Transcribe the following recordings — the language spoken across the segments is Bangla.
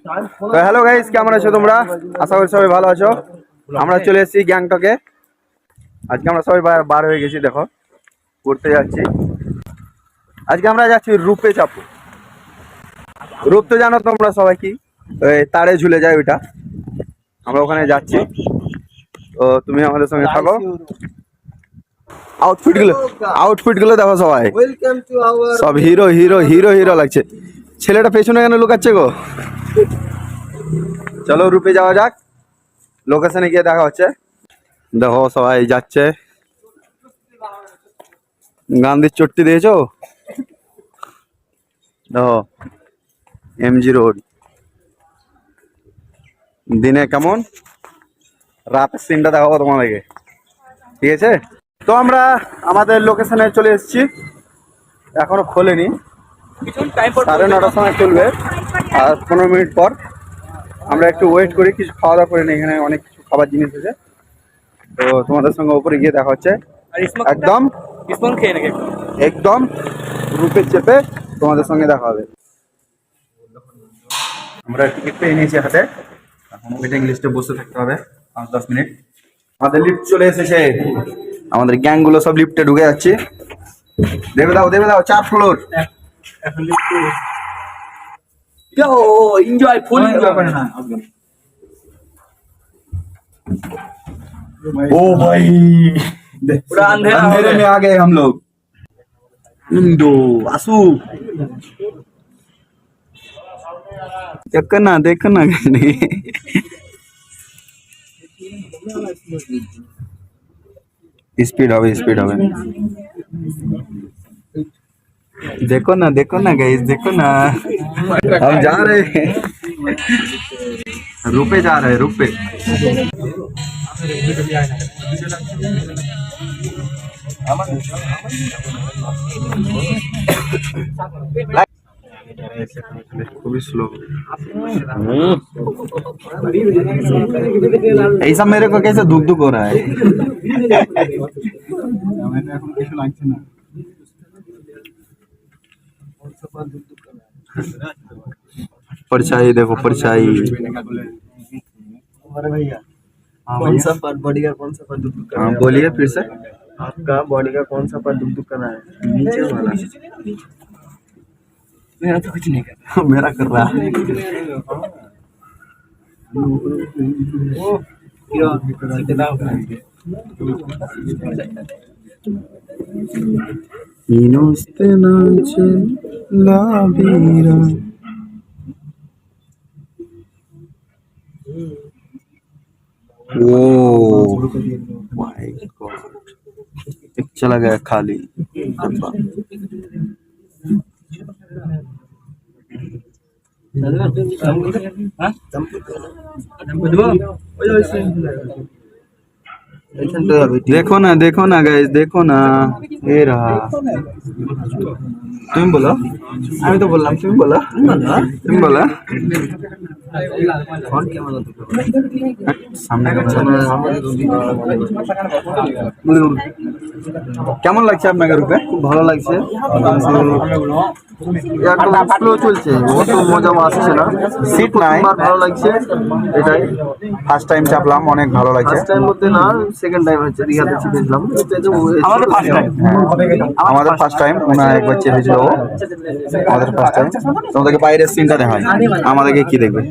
তো হ্যালো গাইস, কেমন আছো তোমরা? আশা করি সবাই ভালো আছো। আমরা চলে এসেছি গ্যাংটকে। আজকে আমরা সবাই বার হয়ে গেছি, দেখো ঘুরতে যাচ্ছি। আজকে আমরা যাচ্ছি রূপে চাপু। রূপ তো জানো তোমরা সবাই, কি ওই তারে ঝুলে যায় ওইটা, আমরা ওখানে যাচ্ছি। তো তুমি আমাদের সঙ্গে থাকো। আউটফিট গুলো দেখো সবাই, সব হিরো হিরো হিরো হিরো লাগছে। ছেলেটা পেছনে কেন লুকাচ্ছে গো? চলো রূপে যাওয়া যাক, লোকেশনে গিয়ে দেখা হচ্ছে। দেখো সবাই যাচ্ছে। গান্ধীর চট্টি দিয়েছো দেখো, এমজি রোড। দিনে কেমন, রাতের সিনটা দেখাবো তোমাদেরকে, ঠিক আছে? তো আমরা আমাদের লোকেশনে চলে এসেছি, এখনো খোলেনি, 9:30 সময় খুলবে। আর 15 মিনিট পর আমরা একটু ওয়েট করি, কিছু খাওয়া দাওয়া করে নিই। এখানে অনেক কিছু খাবার জিনিস আছে। তো তোমাদের সঙ্গে উপরে গিয়ে দেখা হচ্ছে। একদম একদম রূপে চেপে তোমাদের সঙ্গে দেখা হবে। আমরা টিকিট পেয়ে নিয়েছি হাতে, এখন ওয়েটিং লিস্টে বসে থাকতে হবে 5-10 মিনিট। আমাদের লিফট চলে এসেছে, আমাদের গ্যাং গুলো সব লিফটে ঢুকে যাচ্ছে। দেবে দাও 4 ফ্লোর। एंजॉय फुल एंजॉय करना। ओ भाई पूरा अंधेरे में आ गए हम लोग। इंदो आसू देखना नहीं। स्पीड হবে देखो ना गाइस, देखो ना हम जा रहे हैं, रूपे जा रहे हैं, रूपे। खूबी स्लो ऐसा मेरे को कैसे दुख दुख हो रहा है। परछाई देखो, परछाई। कौन सा पार्ट बॉडी का, कौन सा पार्ट दुख दुख कर रहा है? बोलिए फिर से। आपका बॉडी का कौन सा पार्ट दुख दुख कर रहा है? नीचे वाला। मेरा तो कुछ नहीं कर रहा। मेरा कर रहा है। माय गॉड, चला गया खाली डब्बा। देखो ना गाइस, देखो ना, ये रहा। तुम बोलो, আমি তো বললাম, তুমি বলো। সামনে কেমন লাগছে আপনাকে রূপে? খুব ভালো লাগছে, একদম স্লো চলছে, অত মজা আসছে না। সিট নাই, ভালো লাগছে, এটাই ফার্স্ট টাইম চাপলাম, অনেক ভালো লাগছে। ফার্স্ট টাইম বলতে না, সেকেন্ড টাইম হচ্ছে, দীঘাতে চেপেছিলাম। আমাদের ফার্স্ট টাইম, ওনার একবার চেপেছিল, আমাদের ফার্স্ট টাইম। তোমাদেরকে বাইরের সিনটা দেখাই, আমাদেরকে কি দেখবে।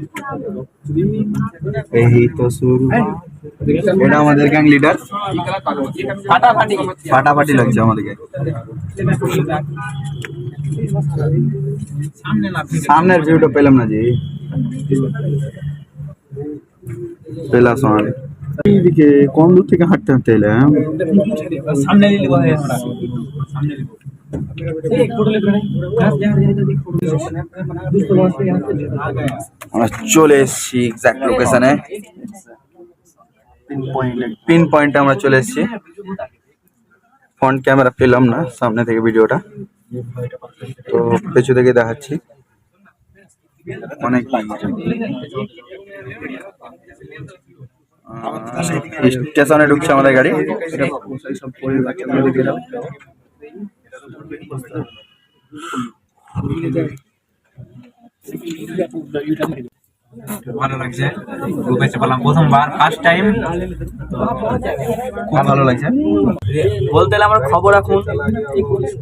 এই তো শুরু, এটা আমাদের গ্যাং লিডার। ফাটাফাটি লাগছে আমাদেরকে। সামনের ভিউটা পেলাম না জি, পেলা শোন। এইদিকে কোন দূর থেকে হাঁটতে এলাম। আমরা চলে এসেছি এক্সাক্ট লোকেশনে, পিন পয়েন্টে আমরা চলে এসেছি। ফ্রন্ট ক্যামেরা পেলাম না, সামনে থেকে ভিডিওটা, তো পেছু থেকে দেখাচ্ছি। অনেক স্টেশনে ঢুকছে আমাদের গাড়ি। ভালো লাগছে গ্রুপে চাপলাম প্রথমবার ফার্স্ট টাইম, খুব ভালো লাগছে। বলতে গেলে আমার খবর এখন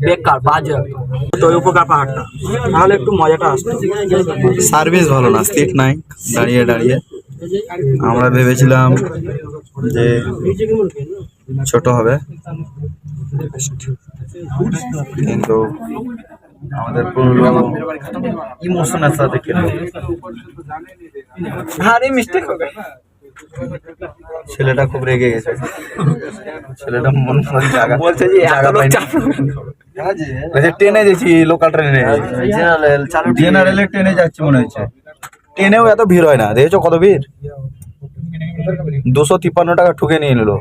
বেকার বাজে তো উপকার পাহাড়টা, তাহলে একটু মজাটা আসতো। সার্ভিস ভালো না, সিট নাই, দাঁড়িয়ে দাঁড়িয়ে। আমরা ভেবেছিলাম যে ছোট হবে, কিন্তু আমাদের পুরো ইমোশনের সাথে খেললো। ভারী মিস্টেক হবে। ছেলেটা খুব রেগে গেছে, ছেলেটা মন জায়গা বলছে যে এত জায়গা লোক পায়নি। চাপ বলছে ট্রেনে গেছি, লোকাল ট্রেনে জেনারেলে ট্রেনে যাচ্ছি মনে হচ্ছে। ট্রেনেও এত ভিড় হয় না, দেখেছো কত ভিড়। 253 টাকা ঠুকে নিয়ে নিল।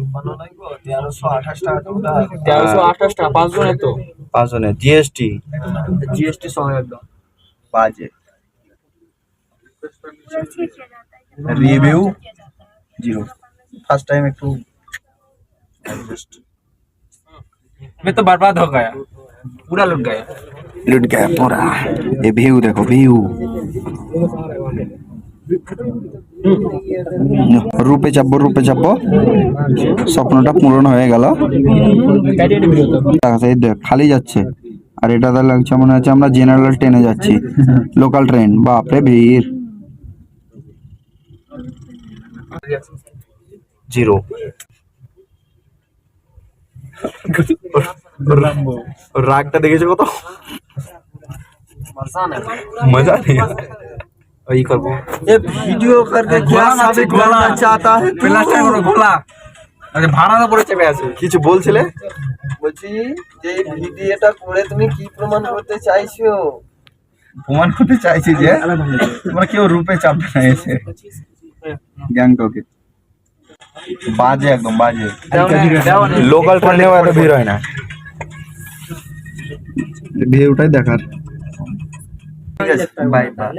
1328 টাকা 5 জনের তো 5 জনের জিএসটি জিএসটি সহ একদম বাজে। रिव्यू 0। फर्स्ट टाइम एक तो मैं तो बर्बाद हो गया, पूरा लुट गया। लुट गया पूरा। ये व्यू देखो, व्यू রূপে চাপবো স্বপ্নটা পূরণ হয়ে গেল। এই দেখ খালি যাচ্ছে, আর এটা লাগছে মনে হচ্ছে আমরা জেনারেল ট্রেনে যাচ্ছি, লোকাল ট্রেন। বাপরে ভিড়। 0। রাগটা দেখেছো কত, মজা নেই। वही करबो ये वीडियो करके क्या साबित करना चाहता है तू? প্লাস্টার করে গোলা, আরে ভাড়া না পড়ে চেপে আছে। কিছু বলছিলে? বলছি যে ভিডিওটা করে তুমি কি প্রমাণ করতে চাইছো? প্রমাণ করতে চাইছি যে তোমরা কেউ রূপে চাপবে না এসে গ্যাংটকে। বাজে, একদম বাজে। লোকাল ট্রেনেও এত ভিড় হয় না। ভিউটাই দেখার। ঠিক আছে, বাই বাই।